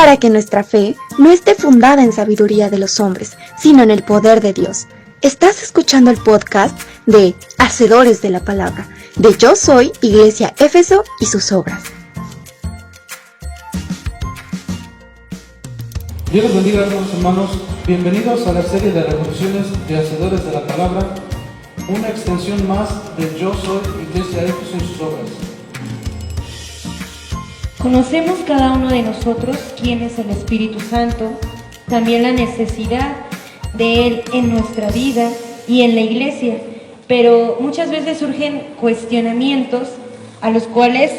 para que nuestra fe no esté fundada en sabiduría de los hombres, sino en el poder de Dios. Estás escuchando el podcast de Hacedores de la Palabra, de Yo Soy Iglesia Éfeso y sus obras. Dios los bendiga, hermanos. Bienvenidos a la serie de reflexiones de Hacedores de la Palabra, una extensión más de Yo Soy Iglesia Éfeso y sus obras. Conocemos cada uno de nosotros quién es el Espíritu Santo, también la necesidad de Él en nuestra vida y en la iglesia, pero muchas veces surgen cuestionamientos a los cuales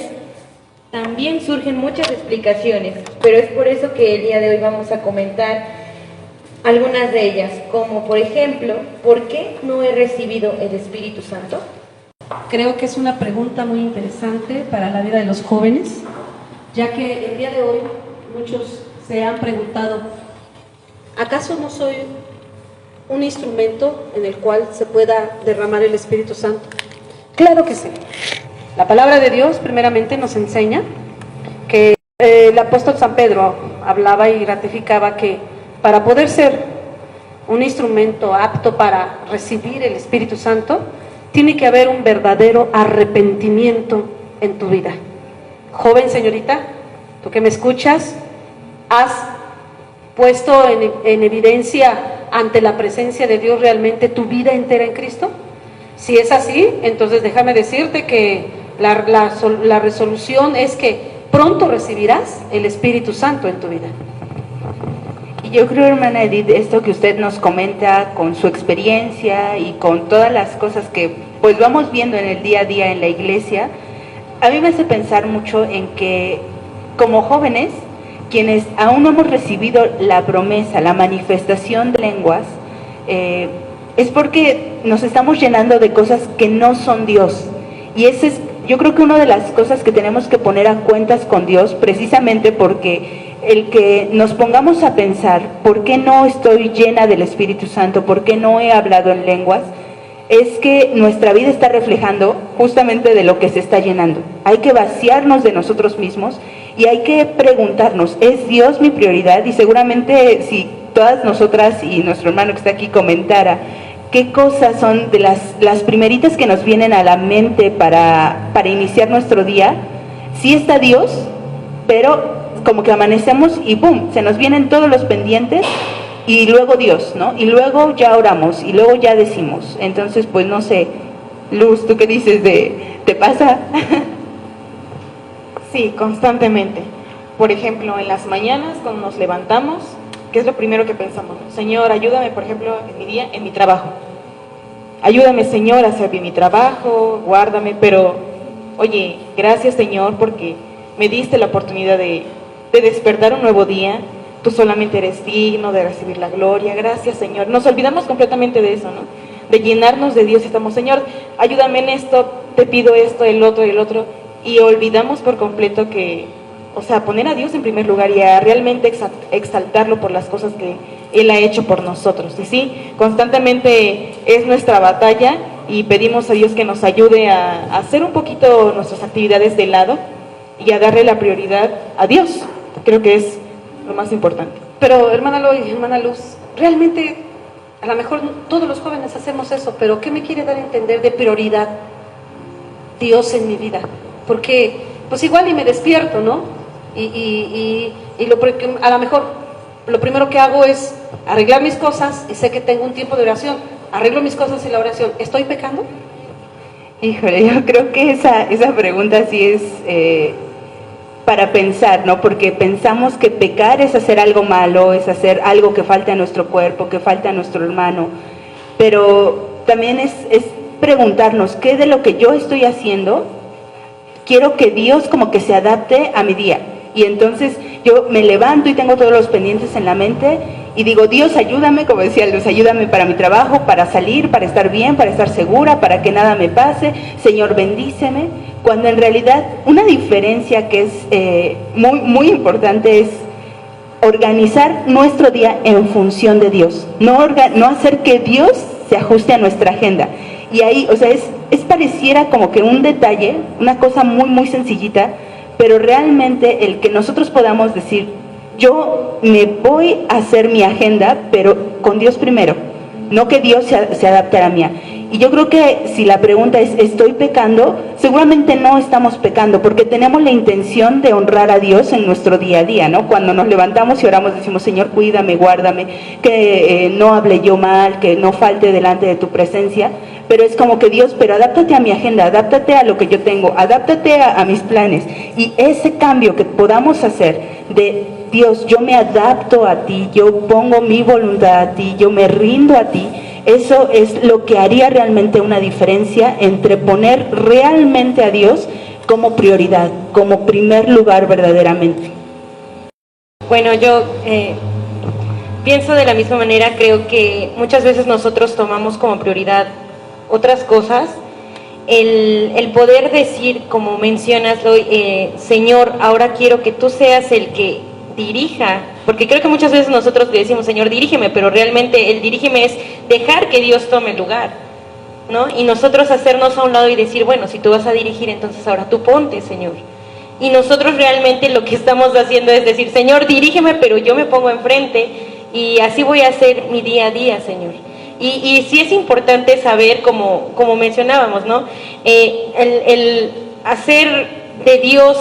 también surgen muchas explicaciones, pero es por eso que el día de hoy vamos a comentar algunas de ellas, como por ejemplo, ¿por qué no he recibido el Espíritu Santo? Creo que es una pregunta muy interesante para la vida de los jóvenes, ya que el día de hoy muchos se han preguntado, ¿acaso no soy un instrumento en el cual se pueda derramar el Espíritu Santo? Claro que sí. La palabra de Dios primeramente nos enseña que el apóstol San Pedro hablaba y ratificaba que para poder ser un instrumento apto para recibir el Espíritu Santo, tiene que haber un verdadero arrepentimiento en tu vida. Joven señorita, tú que me escuchas, ¿has puesto en evidencia ante la presencia de Dios realmente tu vida entera en Cristo? Si es así, entonces déjame decirte que la resolución es que pronto recibirás el Espíritu Santo en tu vida. Y yo creo, hermana Edith, esto que usted nos comenta con su experiencia y con todas las cosas que pues vamos viendo en el día a día en la iglesia, a mí me hace pensar mucho en que como jóvenes, quienes aún no hemos recibido la promesa, la manifestación de lenguas, es porque nos estamos llenando de cosas que no son Dios. Y ese es, yo creo que una de las cosas que tenemos que poner a cuentas con Dios, precisamente porque el que nos pongamos a pensar, ¿por qué no estoy llena del Espíritu Santo? ¿Por qué no he hablado en lenguas? Es que nuestra vida está reflejando justamente de lo que se está llenando. Hay que vaciarnos de nosotros mismos y hay que preguntarnos, ¿es Dios mi prioridad? Y seguramente si todas nosotras y nuestro hermano que está aquí comentara qué cosas son de las primeritas que nos vienen a la mente para iniciar nuestro día, sí está Dios, pero como que amanecemos y ¡pum!, se nos vienen todos los pendientes y luego Dios, ¿no? Y luego ya oramos y luego ya decimos. Entonces, pues no sé, Luz, ¿tú qué dices te pasa? Sí, constantemente. Por ejemplo, en las mañanas cuando nos levantamos, ¿qué es lo primero que pensamos? Señor, ayúdame, por ejemplo, en mi día, en mi trabajo. Ayúdame, Señor, a hacer bien mi trabajo, guárdame, pero, oye, gracias, Señor, porque me diste la oportunidad de despertar un nuevo día. Tú solamente eres digno de recibir la gloria. Gracias, Señor. Nos olvidamos completamente de eso, ¿no? De llenarnos de Dios. Estamos, Señor, ayúdame en esto, te pido esto, el otro y el otro. Y olvidamos por completo que, o sea, poner a Dios en primer lugar y a realmente exaltarlo por las cosas que Él ha hecho por nosotros. Y sí, constantemente es nuestra batalla y pedimos a Dios que nos ayude a hacer un poquito nuestras actividades de lado y a darle la prioridad a Dios. Creo que es lo más importante. Pero hermana Loy, hermana Luz, realmente a lo mejor todos los jóvenes hacemos eso, pero ¿qué me quiere dar a entender de prioridad Dios en mi vida? Porque pues igual y me despierto, ¿no? Y a lo mejor lo primero que hago es arreglar mis cosas y sé que tengo un tiempo de oración, arreglo mis cosas en la oración, ¿estoy pecando? Híjole, yo creo que esa pregunta sí es para pensar, ¿no? Porque pensamos que pecar es hacer algo malo, es hacer algo que falta a nuestro cuerpo, que falta a nuestro hermano, pero también es preguntarnos, ¿qué de lo que yo estoy haciendo quiero que Dios como que se adapte a mi día? Y entonces yo me levanto y tengo todos los pendientes en la mente y digo, Dios, ayúdame, como decía Luz, ayúdame para mi trabajo, para salir, para estar bien, para estar segura, para que nada me pase. Señor, bendíceme. Cuando en realidad una diferencia que es muy, muy importante es organizar nuestro día en función de Dios. No hacer que Dios se ajuste a nuestra agenda. Y ahí, o sea, es pareciera como que un detalle, una cosa muy, muy sencillita, pero realmente el que nosotros podamos decir, yo me voy a hacer mi agenda, pero con Dios primero, no que Dios se adapte a la mía. Y yo creo que si la pregunta es, ¿estoy pecando? Seguramente no estamos pecando, porque tenemos la intención de honrar a Dios en nuestro día a día, ¿no? Cuando nos levantamos y oramos, decimos, Señor, cuídame, guárdame, que no hable yo mal, que no falte delante de tu presencia. Pero es como que Dios, pero adáptate a mi agenda, adáptate a lo que yo tengo, adáptate a mis planes. Y ese cambio que podamos hacer de Dios, yo me adapto a ti, yo pongo mi voluntad a ti, yo me rindo a ti, eso es lo que haría realmente una diferencia entre poner realmente a Dios como prioridad, como primer lugar verdaderamente. Bueno, yo pienso de la misma manera. Creo que muchas veces nosotros tomamos como prioridad otras cosas. El poder decir, como mencionas, Señor, ahora quiero que tú seas el que dirija, porque creo que muchas veces nosotros le decimos, Señor, dirígeme, pero realmente el dirígeme es dejar que Dios tome el lugar, ¿no? Y nosotros hacernos a un lado y decir, bueno, si tú vas a dirigir, entonces ahora tú ponte, Señor. Y nosotros realmente lo que estamos haciendo es decir, Señor, dirígeme, pero yo me pongo enfrente y así voy a hacer mi día a día, Señor. Y sí es importante saber, como mencionábamos, ¿no? El hacer de Dios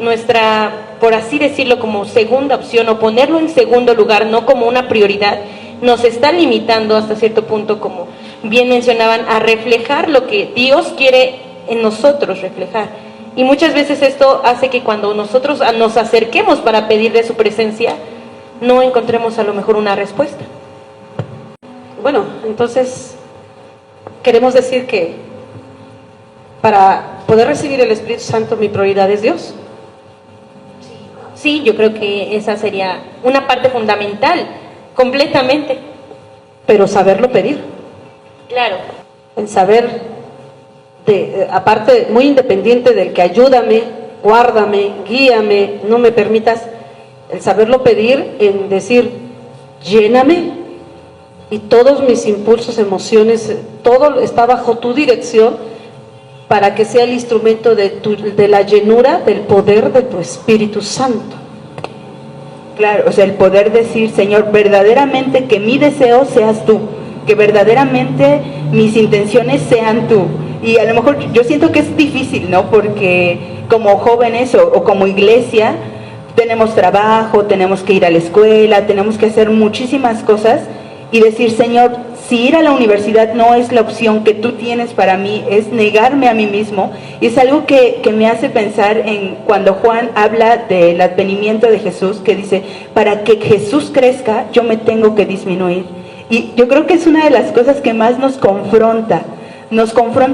nuestra, por así decirlo, como segunda opción, o ponerlo en segundo lugar, no como una prioridad, nos está limitando hasta cierto punto, como bien mencionaban, a reflejar lo que Dios quiere en nosotros reflejar. Y muchas veces esto hace que cuando nosotros nos acerquemos para pedir de su presencia, no encontremos a lo mejor una respuesta. Bueno, entonces queremos decir que para poder recibir el Espíritu Santo mi prioridad es Dios. Sí, yo creo que esa sería una parte fundamental, completamente. Pero saberlo pedir. Claro. El saber, aparte, muy independiente del que ayúdame, guárdame, guíame, no me permitas, el saberlo pedir en decir, lléname, y todos mis impulsos, emociones, todo está bajo tu dirección, para que sea el instrumento de la llenura del poder de tu Espíritu Santo. Claro, o sea, el poder decir, Señor, verdaderamente que mi deseo seas tú, que verdaderamente mis intenciones sean tú. Y a lo mejor yo siento que es difícil, ¿no? Porque como jóvenes o como iglesia tenemos trabajo, tenemos que ir a la escuela, tenemos que hacer muchísimas cosas y decir, Señor, si ir a la universidad no es la opción que tú tienes para mí, es negarme a mí mismo. Y es algo que me hace pensar en cuando Juan habla del advenimiento de Jesús, que dice, para que Jesús crezca, yo me tengo que disminuir. Y yo creo que es una de las cosas que más nos confronta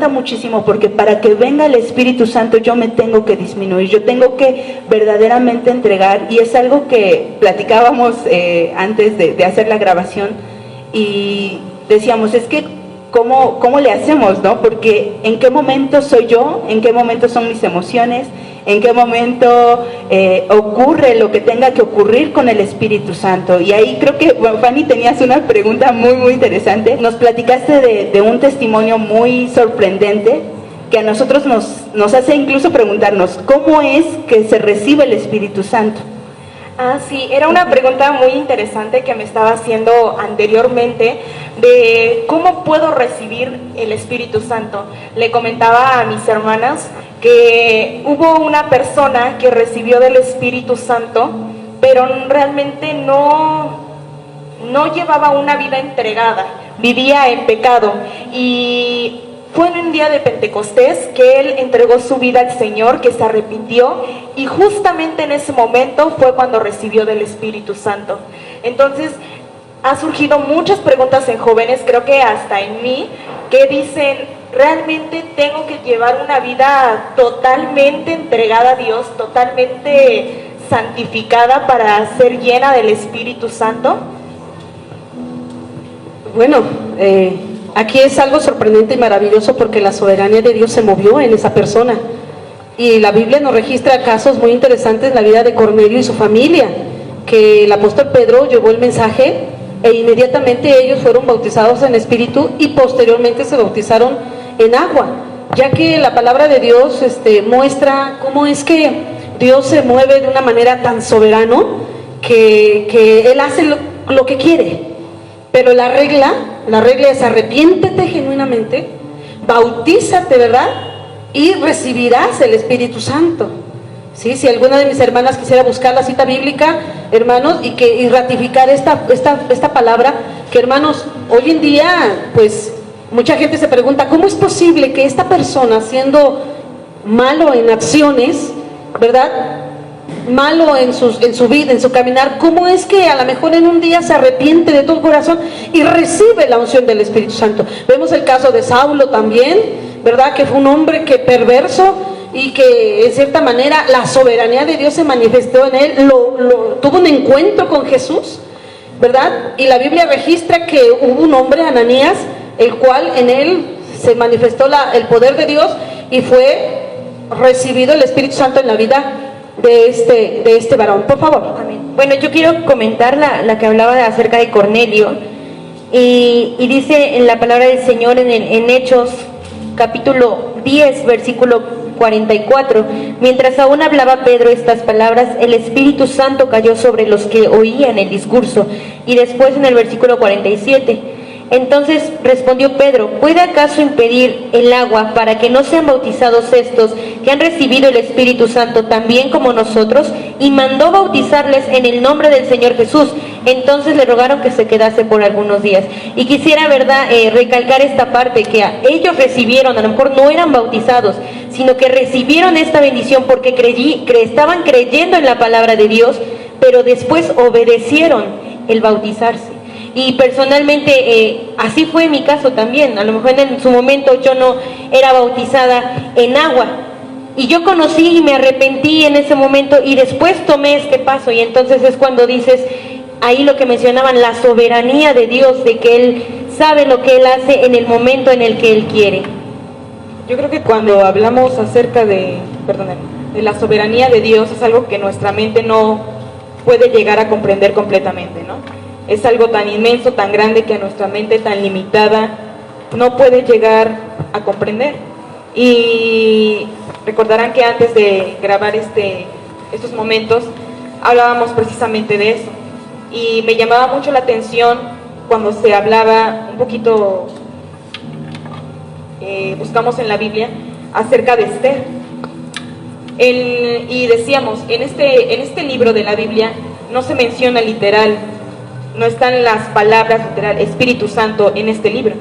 muchísimo, porque para que venga el Espíritu Santo yo me tengo que disminuir, yo tengo que verdaderamente entregar. Y es algo que platicábamos antes de hacer la grabación, y decíamos, es que ¿cómo le hacemos, no? Porque ¿en qué momento soy yo? ¿En qué momento son mis emociones? ¿En qué momento ocurre lo que tenga que ocurrir con el Espíritu Santo? Y ahí creo que, bueno, Fanny, tenías una pregunta muy, muy interesante. Nos platicaste de un testimonio muy sorprendente que a nosotros nos hace incluso preguntarnos, ¿cómo es que se recibe el Espíritu Santo? Ah, sí, era una pregunta muy interesante que me estaba haciendo anteriormente de cómo puedo recibir el Espíritu Santo. Le comentaba a mis hermanas que hubo una persona que recibió del Espíritu Santo, pero realmente no llevaba una vida entregada, vivía en pecado. Y fue en un día de Pentecostés que él entregó su vida al Señor, que se arrepintió, y justamente en ese momento fue cuando recibió del Espíritu Santo. Entonces, ha surgido muchas preguntas en jóvenes, creo que hasta en mí, que dicen, ¿realmente tengo que llevar una vida totalmente entregada a Dios, totalmente santificada para ser llena del Espíritu Santo? Bueno, aquí es algo sorprendente y maravilloso, porque la soberanía de Dios se movió en esa persona. Y la Biblia nos registra casos muy interesantes en la vida de Cornelio y su familia, que el apóstol Pedro llevó el mensaje e inmediatamente ellos fueron bautizados en espíritu y posteriormente se bautizaron en agua, ya que la palabra de Dios muestra cómo es que Dios se mueve de una manera tan soberano que Él hace lo que quiere. Pero la regla es arrepiéntete genuinamente, bautízate, ¿verdad? Y recibirás el Espíritu Santo. ¿Sí? Si alguna de mis hermanas quisiera buscar la cita bíblica, hermanos, y ratificar esta palabra, que hermanos, hoy en día, pues, mucha gente se pregunta, ¿cómo es posible que esta persona, siendo malo en acciones, ¿verdad?, malo en su vida, en su caminar, cómo es que a lo mejor en un día se arrepiente de todo corazón y recibe la unción del Espíritu Santo? Vemos el caso de Saulo también, ¿verdad?, que fue un hombre que perverso, y que en cierta manera la soberanía de Dios se manifestó en él, tuvo un encuentro con Jesús, ¿verdad? Y la Biblia registra que hubo un hombre, Ananías, el cual en él se manifestó el poder de Dios y fue recibido el Espíritu Santo en la vida de este varón. Por favor. Amén. Bueno, yo quiero comentar la que hablaba acerca de Cornelio, y dice en la palabra del Señor en Hechos capítulo 10 versículo 44, mientras aún hablaba Pedro estas palabras, el Espíritu Santo cayó sobre los que oían el discurso. Y después en el versículo 47, entonces respondió Pedro, ¿puede acaso impedir el agua para que no sean bautizados estos que han recibido el Espíritu Santo también como nosotros? Y mandó bautizarles en el nombre del Señor Jesús. Entonces le rogaron que se quedase por algunos días. Y quisiera, ¿verdad?, recalcar esta parte, que ellos recibieron, a lo mejor no eran bautizados, sino que recibieron esta bendición porque estaban creyendo en la palabra de Dios, pero después obedecieron el bautizarse. Y personalmente así fue mi caso también. A lo mejor en su momento yo no era bautizada en agua, y yo conocí y me arrepentí en ese momento, y después tomé este paso. Y entonces es cuando dices, ahí lo que mencionaban, la soberanía de Dios, de que Él sabe lo que Él hace en el momento en el que Él quiere. Yo creo que cuando hablamos acerca de la soberanía de Dios, es algo que nuestra mente no puede llegar a comprender completamente, ¿no? Es algo tan inmenso, tan grande, que a nuestra mente tan limitada no puede llegar a comprender. Y recordarán que antes de grabar estos momentos hablábamos precisamente de eso, y me llamaba mucho la atención cuando se hablaba un poquito, buscamos en la Biblia acerca de Esther, y decíamos, en este libro de la Biblia no se menciona literal, no están las palabras literal Espíritu Santo en este libro,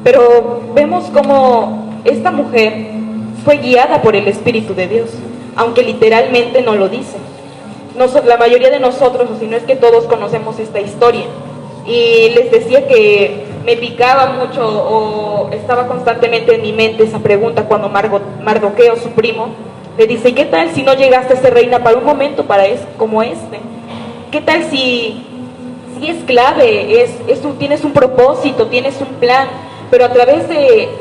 pero vemos cómo esta mujer fue guiada por el Espíritu de Dios, aunque literalmente no lo dice. La mayoría de nosotros, o si no es que todos, conocemos esta historia, y les decía que me picaba mucho, o estaba constantemente en mi mente esa pregunta cuando Mardoqueo, su primo, le dice, ¿qué tal si no llegaste a ser reina para un momento como este? ¿Qué tal si es clave, tienes un propósito, tienes un plan, pero a través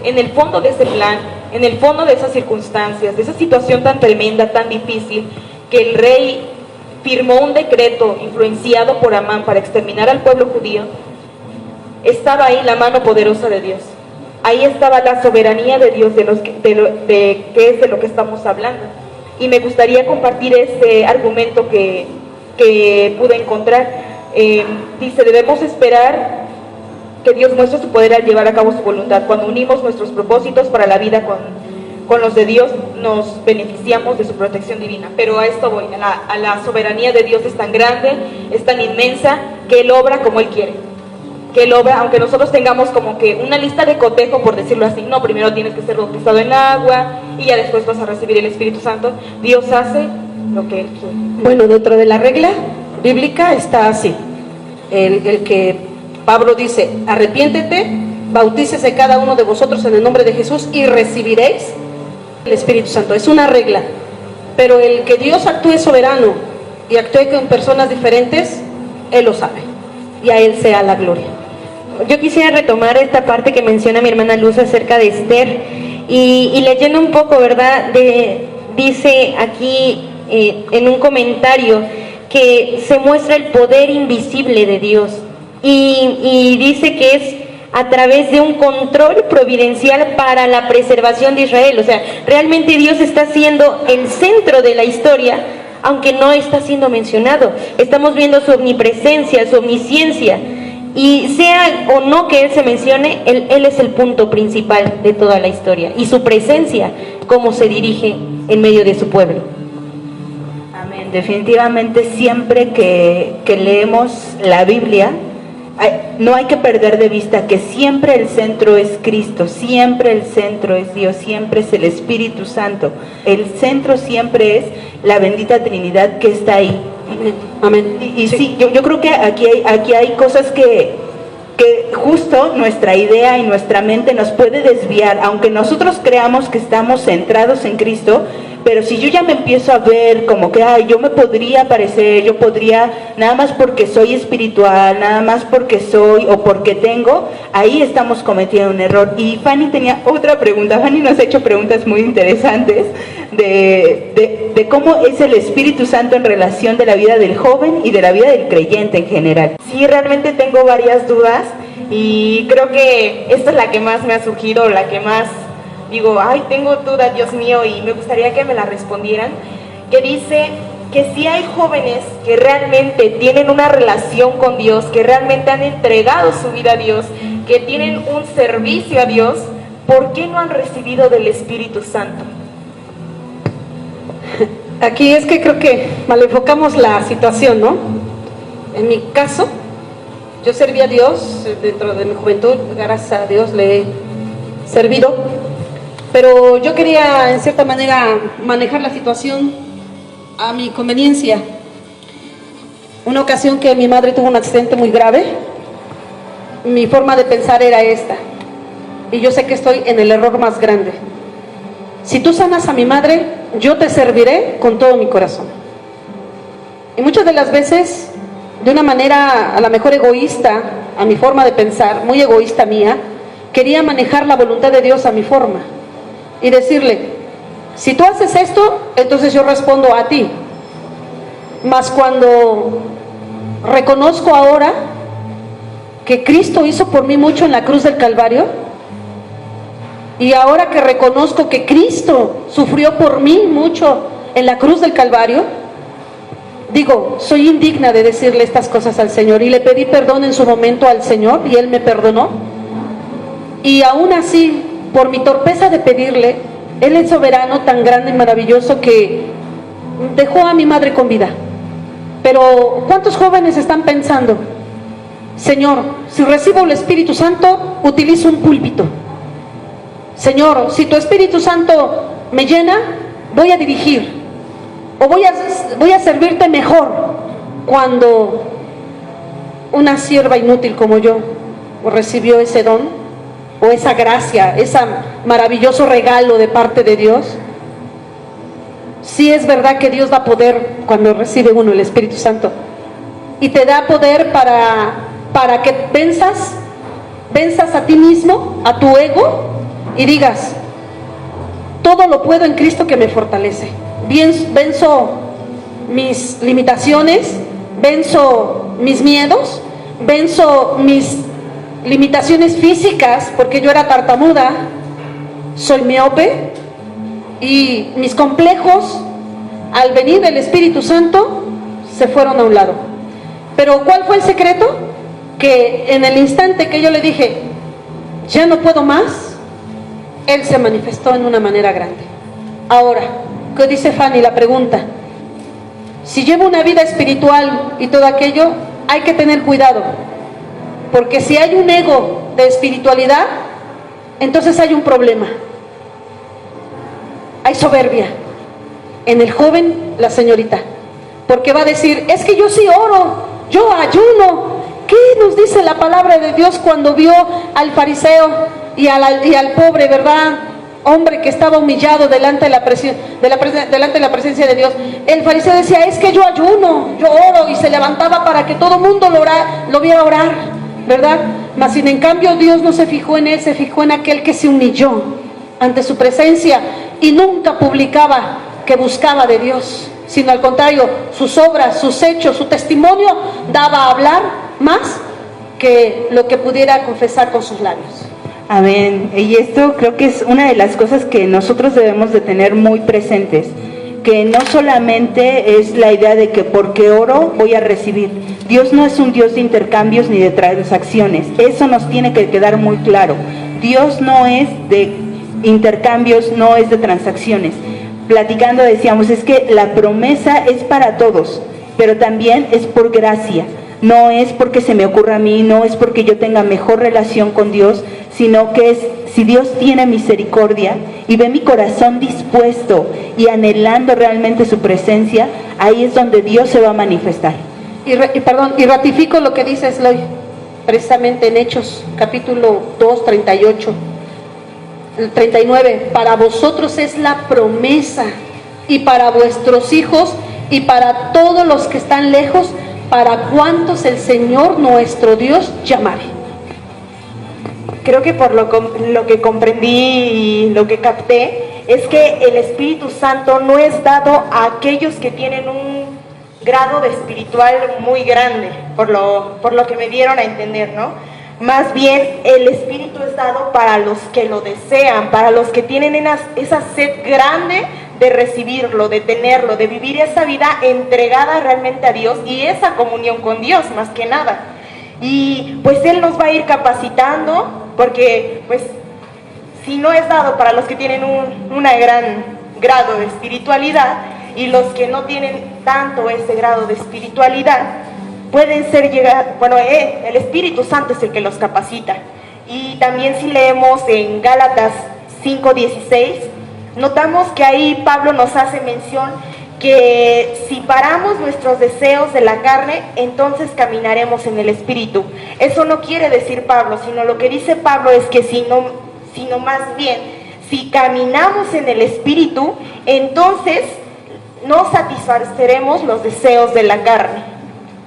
en el fondo de ese plan, en el fondo de esas circunstancias, de esa situación tan tremenda, tan difícil, que el rey firmó un decreto influenciado por Amán para exterminar al pueblo judío, estaba ahí la mano poderosa de Dios. Ahí estaba la soberanía de Dios, que es de lo que estamos hablando. Y me gustaría compartir ese argumento que pude encontrar. Dice, debemos esperar que Dios muestre su poder al llevar a cabo su voluntad. Cuando unimos nuestros propósitos para la vida con los de Dios, nos beneficiamos de su protección divina. Pero a esto voy, a la soberanía de Dios es tan grande, es tan inmensa, que Él obra como Él quiere. Que Él obra, aunque nosotros tengamos como que una lista de cotejo, por decirlo así, no, primero tienes que ser bautizado en agua y ya después vas a recibir el Espíritu Santo. Dios hace lo que Él quiere. Bueno, dentro de la regla bíblica está así, el que Pablo dice, arrepiéntete, bautícese cada uno de vosotros en el nombre de Jesús y recibiréis el Espíritu Santo. Es una regla, pero el que Dios actúe soberano y actúe con personas diferentes, Él lo sabe, y a Él sea la gloria. Yo quisiera retomar esta parte que menciona mi hermana Luz acerca de Esther, y leyendo un poco, ¿verdad? Dice aquí en un comentario que se muestra el poder invisible de Dios, y dice que es a través de un control providencial para la preservación de Israel. O sea, realmente Dios está siendo el centro de la historia aunque no está siendo mencionado. Estamos viendo su omnipresencia, su omnisciencia, y sea o no que Él se mencione, Él es el punto principal de toda la historia, y su presencia, cómo se dirige en medio de su pueblo. Amén. Definitivamente siempre que leemos la Biblia, no hay que perder de vista que siempre el centro es Cristo, siempre el centro es Dios, siempre es el Espíritu Santo. El centro siempre es la bendita Trinidad que está ahí. Amén. Y sí, yo creo que aquí hay cosas que justo nuestra idea y nuestra mente nos puede desviar, aunque nosotros creamos que estamos centrados en Cristo, pero si yo ya me empiezo a ver como que yo me podría parecer, yo podría, nada más porque soy espiritual, nada más porque soy o porque tengo, ahí estamos cometiendo un error. Y Fanny tenía otra pregunta. Fanny nos ha hecho preguntas muy interesantes de cómo es el Espíritu Santo en relación de la vida del joven y de la vida del creyente en general. Sí, realmente tengo varias dudas y creo que esta es la que más me ha surgido, la que más digo, ay, tengo dudas, Dios mío, y me gustaría que me la respondieran, que dice que si hay jóvenes que realmente tienen una relación con Dios, que realmente han entregado su vida a Dios, que tienen un servicio a Dios, ¿por qué no han recibido del Espíritu Santo? Aquí es que creo que mal enfocamos la situación, ¿no? En mi caso, yo serví a Dios dentro de mi juventud, gracias a Dios le he servido, pero yo quería en cierta manera manejar la situación a mi conveniencia. Una ocasión que mi madre tuvo un accidente muy grave, mi forma de pensar era esta, y yo sé que estoy en el error más grande. Si tú sanas a mi madre, yo te serviré con todo mi corazón. Y muchas de las veces, de una manera a lo mejor egoísta, a mi forma de pensar, muy egoísta mía, quería manejar la voluntad de Dios a mi forma y decirle, si tú haces esto, entonces yo respondo a ti. Mas cuando reconozco ahora que Cristo hizo por mí mucho en la cruz del Calvario, y ahora que reconozco que Cristo sufrió por mí mucho en la cruz del Calvario, digo, soy indigna de decirle estas cosas al Señor, y le pedí perdón en su momento al Señor y Él me perdonó. Y aún así, por mi torpeza de pedirle, Él es soberano, tan grande y maravilloso, que dejó a mi madre con vida. Pero ¿cuántos jóvenes están pensando, Señor, si recibo el Espíritu Santo, utilizo un púlpito? Señor, si tu Espíritu Santo me llena, voy a dirigir, o voy a servirte mejor, cuando una sierva inútil como yo recibió ese don, o esa gracia, ese maravilloso regalo de parte de Dios. Sí es verdad que Dios da poder cuando recibe uno el Espíritu Santo, y te da poder para que venzas a ti mismo, a tu ego, y digas, todo lo puedo en Cristo que me fortalece. Venzo mis limitaciones, venzo mis miedos, venzo mis limitaciones físicas, porque yo era tartamuda, soy miope, y mis complejos, al venir el Espíritu Santo, se fueron a un lado. Pero ¿cuál fue el secreto? Que en el instante que yo le dije, ya no puedo más, Él se manifestó en una manera grande. Ahora, ¿qué dice Fanny? La pregunta, si llevo una vida espiritual y todo aquello, hay que tener cuidado, porque si hay un ego de espiritualidad, entonces hay un problema. Hay soberbia en el joven, la señorita, porque va a decir, es que yo sí oro, yo ayuno. ¿Qué nos dice la palabra de Dios cuando vio al fariseo y al pobre, verdad, hombre que estaba humillado delante de la presencia de Dios? El fariseo decía, es que yo ayuno, yo oro, y se levantaba para que todo el mundo lo viera orar, ¿verdad? Mas sin en cambio Dios no se fijó en él, se fijó en aquel que se humilló ante su presencia y nunca publicaba que buscaba de Dios, sino al contrario, sus obras, sus hechos, su testimonio daba a hablar más que lo que pudiera confesar con sus labios. Amén. Y esto creo que es una de las cosas que nosotros debemos de tener muy presentes. que no solamente es la idea de que porque oro voy a recibir. Dios no es un Dios de intercambios ni de transacciones, eso nos tiene que quedar muy claro. Dios no es de intercambios, no es de transacciones. Platicando decíamos, es que la promesa es para todos, pero también es por gracia. No es porque se me ocurra a mí, no es porque yo tenga mejor relación con Dios, sino que es si Dios tiene misericordia y ve mi corazón dispuesto y anhelando realmente su presencia, ahí es donde Dios se va a manifestar. Y ratifico lo que dice Eloy, precisamente en Hechos, capítulo 2, 38, el 39, para vosotros es la promesa, y para vuestros hijos, y para todos los que están lejos, para cuantos el Señor nuestro Dios llamare. Creo que por lo que comprendí y lo que capté, es que el Espíritu Santo no es dado a aquellos que tienen un grado de espiritual muy grande, por lo que me dieron a entender, ¿no? Más bien, el Espíritu es dado para los que lo desean, para los que tienen esa sed grande de recibirlo, de tenerlo, de vivir esa vida entregada realmente a Dios y esa comunión con Dios, más que nada. Y pues Él nos va a ir capacitando, porque pues si no es dado para los que tienen un gran grado de espiritualidad, y los que no tienen tanto ese grado de espiritualidad, pueden el Espíritu Santo es el que los capacita. Y también si leemos en Gálatas 5:16, notamos que ahí Pablo nos hace mención que si paramos nuestros deseos de la carne, entonces caminaremos en el Espíritu. Eso no quiere decir Pablo, sino lo que dice Pablo es que sino más bien, si caminamos en el Espíritu, entonces no satisfaceremos los deseos de la carne.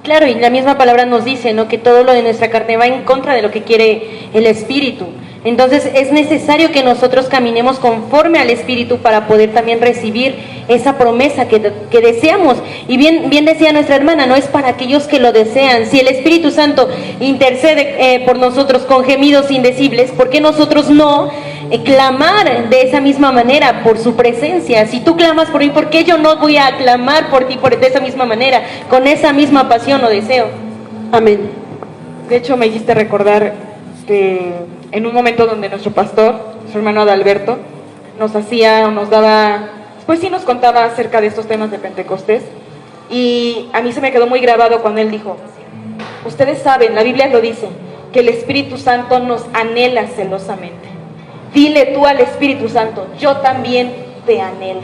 Claro, y la misma palabra nos dice, ¿no?, que todo lo de nuestra carne va en contra de lo que quiere el Espíritu. Entonces es necesario que nosotros caminemos conforme al Espíritu para poder también recibir esa promesa que deseamos. Y bien decía nuestra hermana, no es para aquellos que lo desean. Si el Espíritu Santo intercede por nosotros con gemidos indecibles, ¿por qué nosotros no clamar de esa misma manera por su presencia? Si tú clamas por mí, ¿por qué yo no voy a clamar por ti de esa misma manera, con esa misma pasión o deseo? Amén. De hecho, me hiciste recordar que en un momento donde nuestro pastor, su hermano Adalberto, nos contaba acerca de estos temas de Pentecostés, y a mí se me quedó muy grabado cuando él dijo, ustedes saben, la Biblia lo dice, que el Espíritu Santo nos anhela celosamente. Dile tú al Espíritu Santo, yo también te anhelo.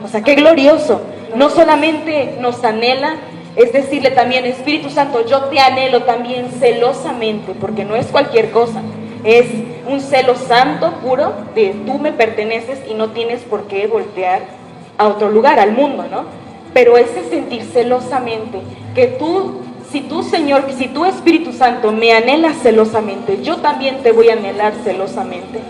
O sea, qué glorioso. No solamente nos anhela, es decirle también, Espíritu Santo, yo te anhelo también celosamente, porque no es cualquier cosa. Es un celo santo, puro, de tú me perteneces y no tienes por qué voltear a otro lugar, al mundo, ¿no? Pero ese sentir celosamente, que tú, si tú Espíritu Santo me anhelas celosamente, yo también te voy a anhelar celosamente.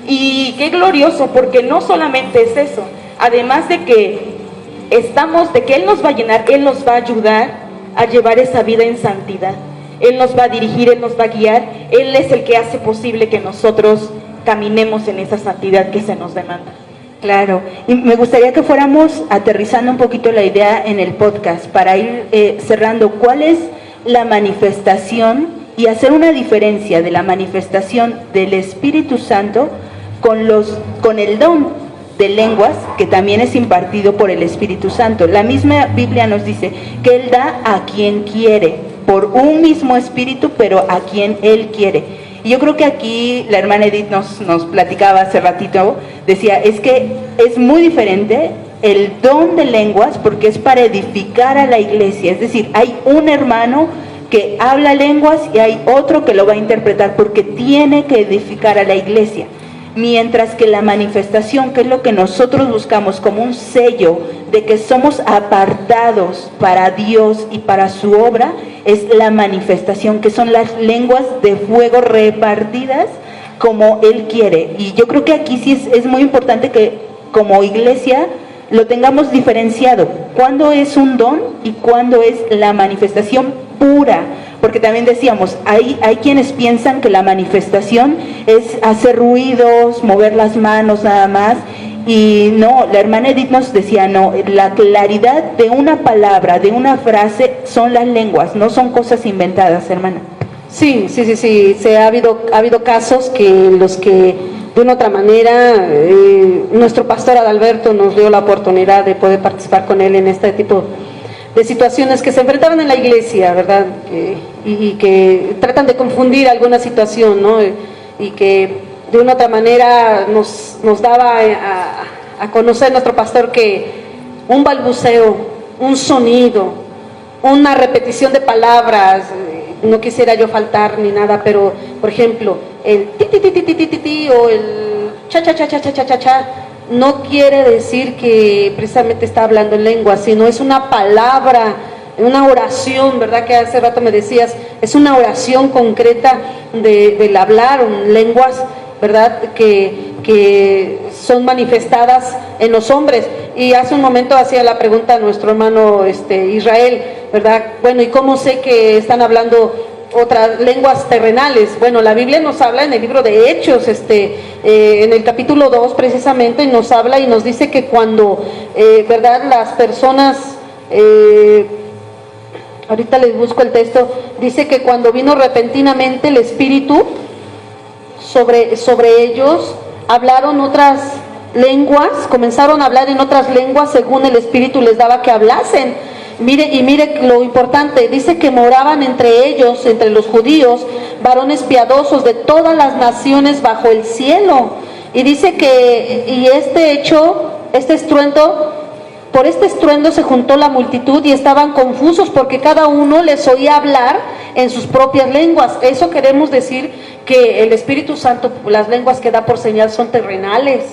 Y qué glorioso, porque no solamente es eso, además de que Él nos va a llenar, Él nos va a ayudar a llevar esa vida en santidad. Él nos va a dirigir, Él nos va a guiar, Él es el que hace posible que nosotros caminemos en esa santidad que se nos demanda. Claro, y me gustaría que fuéramos aterrizando un poquito la idea en el podcast para ir cerrando cuál es la manifestación y hacer una diferencia de la manifestación del Espíritu Santo con el don de lenguas que también es impartido por el Espíritu Santo. La misma Biblia nos dice que Él da a quien quiere, por un mismo Espíritu, pero a quien Él quiere. Y yo creo que aquí la hermana Edith nos platicaba hace ratito, decía, es que es muy diferente el don de lenguas porque es para edificar a la iglesia, es decir, hay un hermano que habla lenguas y hay otro que lo va a interpretar porque tiene que edificar a la iglesia. Mientras que la manifestación, que es lo que nosotros buscamos como un sello de que somos apartados para Dios y para su obra, es la manifestación, que son las lenguas de fuego repartidas como Él quiere. Y yo creo que aquí sí es muy importante que como iglesia lo tengamos diferenciado, cuándo es un don y cuándo es la manifestación pura. Porque también decíamos, hay quienes piensan que la manifestación es hacer ruidos, mover las manos nada más, Y no, la hermana Edith nos decía, no, la claridad de una palabra, de una frase, son las lenguas, no son cosas inventadas, hermana. Sí, ha habido casos que los que de una otra manera nuestro pastor Adalberto nos dio la oportunidad de poder participar con él en este tipo de situaciones que se enfrentaban en la iglesia, ¿verdad? Y que tratan de confundir alguna situación, ¿no? Y que de una otra manera nos daba a conocer nuestro pastor que un balbuceo, un sonido, una repetición de palabras, no quisiera yo faltar ni nada, pero por ejemplo, el ti ti ti ti ti ti ti ti o el cha cha cha cha cha cha cha cha no quiere decir que precisamente está hablando en lengua, sino es una palabra, una oración, ¿verdad? Que hace rato me decías, es una oración concreta del hablar en lenguas, ¿verdad? Que son manifestadas en los hombres. Y hace un momento hacía la pregunta a nuestro hermano Israel, ¿verdad? Bueno, ¿y cómo sé que están hablando otras lenguas terrenales? Bueno, la Biblia nos habla en el libro de Hechos, en el capítulo 2 precisamente, nos habla y nos dice que cuando, ¿verdad? Las personas, ahorita les busco el texto, dice que cuando vino repentinamente el Espíritu sobre ellos, hablaron otras lenguas, comenzaron a hablar en otras lenguas según el Espíritu les daba que hablasen. Mire lo importante, dice que moraban entre ellos, entre los judíos, varones piadosos de todas las naciones bajo el cielo. Y dice que, y por este estruendo se juntó la multitud y estaban confusos porque cada uno les oía hablar en sus propias lenguas. Eso queremos decir que el Espíritu Santo, las lenguas que da por señal son terrenales,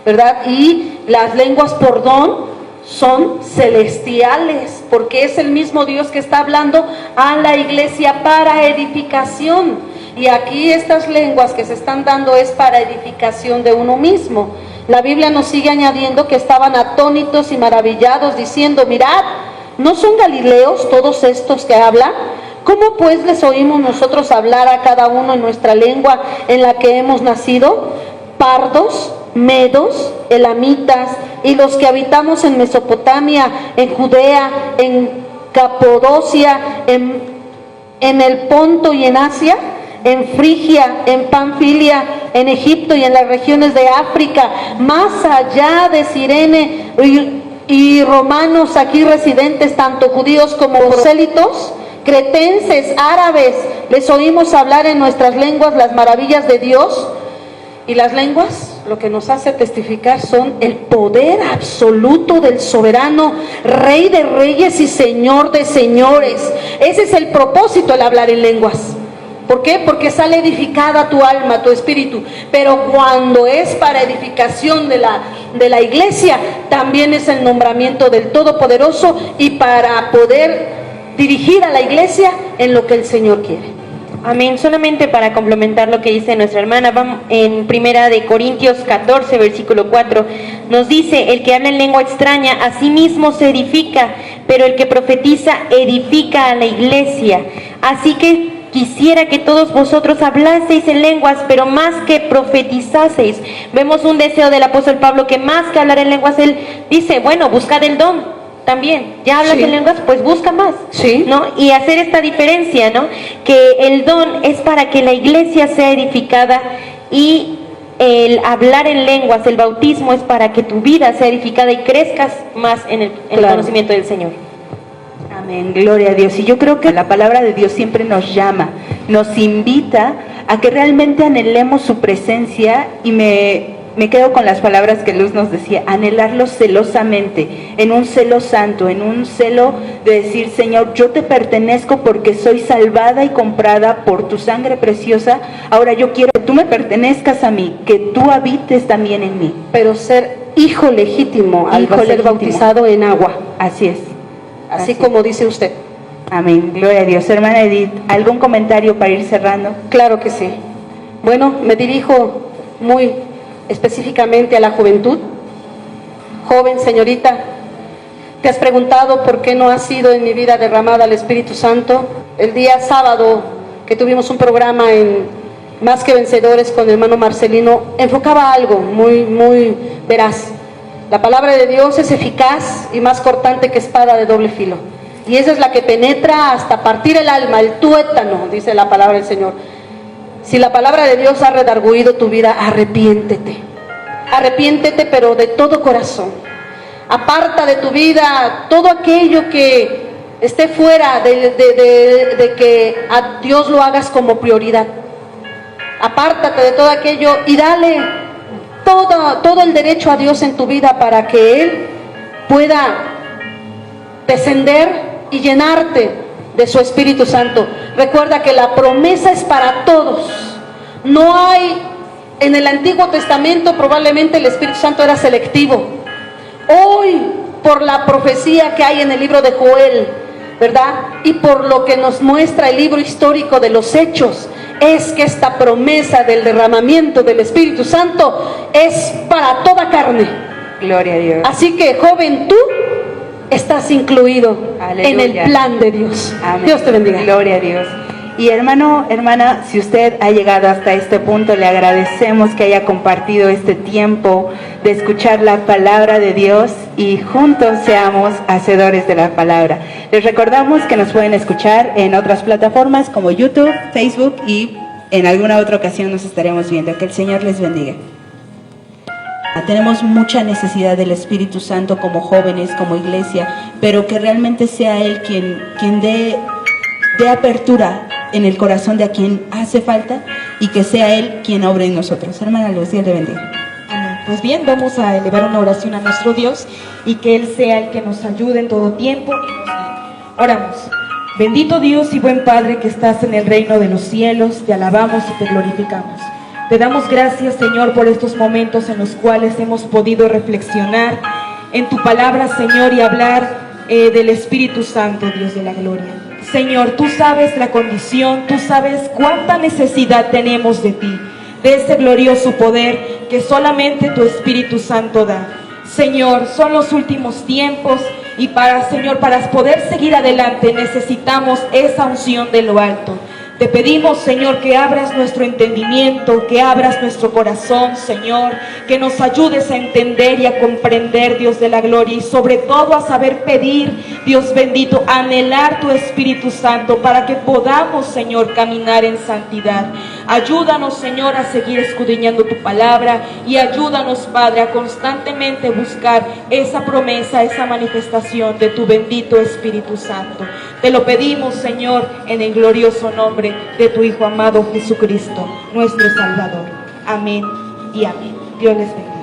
¿verdad? Y las lenguas por don son celestiales, porque es el mismo Dios que está hablando a la iglesia para edificación. Y aquí estas lenguas que se están dando es para edificación de uno mismo. La Biblia nos sigue añadiendo que estaban atónitos y maravillados, diciendo, mirad, ¿no son galileos todos estos que hablan? ¿Cómo pues les oímos nosotros hablar a cada uno en nuestra lengua en la que hemos nacido? Pardos, medos, elamitas, y los que habitamos en Mesopotamia, en Judea, en Capadocia, en el Ponto y en Asia, en Frigia, en Panfilia, en Egipto y en las regiones de África, más allá de Cirene y romanos aquí residentes, tanto judíos como prosélitos, cretenses, árabes, les oímos hablar en nuestras lenguas las maravillas de Dios. Y las lenguas, lo que nos hace testificar son el poder absoluto del soberano, Rey de reyes y Señor de señores. Ese es el propósito, el hablar en lenguas. ¿Por qué? Porque sale edificada tu alma, tu espíritu. Pero cuando es para edificación de la iglesia, también es el nombramiento del Todopoderoso y para poder dirigir a la iglesia en lo que el Señor quiere. Amén. Solamente para complementar lo que dice nuestra hermana, vamos en Primera de Corintios 14, versículo 4, nos dice, el que habla en lengua extraña a sí mismo se edifica, pero el que profetiza edifica a la iglesia. Así que quisiera que todos vosotros hablaseis en lenguas, pero más que profetizaseis. Vemos un deseo del apóstol Pablo que más que hablar en lenguas, él dice, bueno, buscad el don. También, ya hablas en lenguas, pues busca más, ¿no? Y hacer esta diferencia, ¿no? Que el don es para que la iglesia sea edificada y el hablar en lenguas, el bautismo es para que tu vida sea edificada y crezcas más en el conocimiento del Señor. Amén, gloria a Dios. Y yo creo que la palabra de Dios siempre nos llama, nos invita a que realmente anhelemos su presencia y me quedo con las palabras que Luz nos decía, anhelarlo celosamente, en un celo santo, en un celo de decir, Señor, yo te pertenezco porque soy salvada y comprada por tu sangre preciosa, ahora yo quiero que tú me pertenezcas a mí, que tú habites también en mí. Pero ser hijo legítimo al ser bautizado en agua. Así es. Así como dice usted. Amén, gloria a Dios. Hermana Edith, ¿algún comentario para ir cerrando? Claro que sí. Bueno, me dirijo muy específicamente a la juventud. Joven señorita, ¿te has preguntado por qué no ha sido en mi vida derramada el Espíritu Santo? El día sábado que tuvimos un programa en Más que Vencedores con el hermano Marcelino, enfocaba algo muy veraz. La palabra de Dios es eficaz y más cortante que espada de doble filo. Y esa es la que penetra hasta partir el alma, el tuétano, dice la palabra del Señor. Si la palabra de Dios ha redarguido tu vida, arrepiéntete. Arrepiéntete, pero de todo corazón. Aparta de tu vida todo aquello que esté fuera de que a Dios lo hagas como prioridad. Apártate de todo aquello y dale todo el derecho a Dios en tu vida para que Él pueda descender y llenarte de su Espíritu Santo. Recuerda que la promesa es para todos. No hay, en el Antiguo Testamento probablemente el Espíritu Santo era selectivo. Hoy, por la profecía que hay en el libro de Joel, ¿verdad? Y por lo que nos muestra el libro histórico de los Hechos, es que esta promesa del derramamiento del Espíritu Santo es para toda carne. Gloria a Dios. Así que, joven, tú estás incluido Aleluya. en el plan de Dios. Amén. Dios te bendiga. Gloria a Dios. Y hermano, hermana, si usted ha llegado hasta este punto, le agradecemos que haya compartido este tiempo de escuchar la palabra de Dios y juntos seamos hacedores de la palabra. Les recordamos que nos pueden escuchar en otras plataformas como YouTube, Facebook y en alguna otra ocasión nos estaremos viendo. Que el Señor les bendiga. Tenemos mucha necesidad del Espíritu Santo como jóvenes, como iglesia, pero que realmente sea Él quien dé apertura en el corazón de a quien hace falta y que sea Él quien obre en nosotros. Hermana Luz, Dios le bendiga. Amén. Pues bien, vamos a elevar una oración a nuestro Dios y que Él sea el que nos ayude en todo tiempo y nos guíe. Oramos. Bendito Dios y buen Padre que estás en el reino de los cielos, te alabamos y te glorificamos. Te damos gracias, Señor, por estos momentos en los cuales hemos podido reflexionar en tu palabra, Señor, y hablar del Espíritu Santo, Dios de la gloria. Señor, tú sabes la condición, tú sabes cuánta necesidad tenemos de ti, de ese glorioso poder que solamente tu Espíritu Santo da. Señor, son los últimos tiempos y Señor, para poder seguir adelante necesitamos esa unción de lo alto. Te pedimos, Señor, que abras nuestro entendimiento, que abras nuestro corazón, Señor, que nos ayudes a entender y a comprender, Dios de la gloria, y sobre todo a saber pedir, Dios bendito, anhelar tu Espíritu Santo para que podamos, Señor, caminar en santidad. Ayúdanos, Señor, a seguir escudriñando tu palabra y ayúdanos, Padre, a constantemente buscar esa promesa, esa manifestación de tu bendito Espíritu Santo. Te lo pedimos, Señor, en el glorioso nombre de tu Hijo amado Jesucristo, nuestro Salvador. Amén y amén. Dios les bendiga.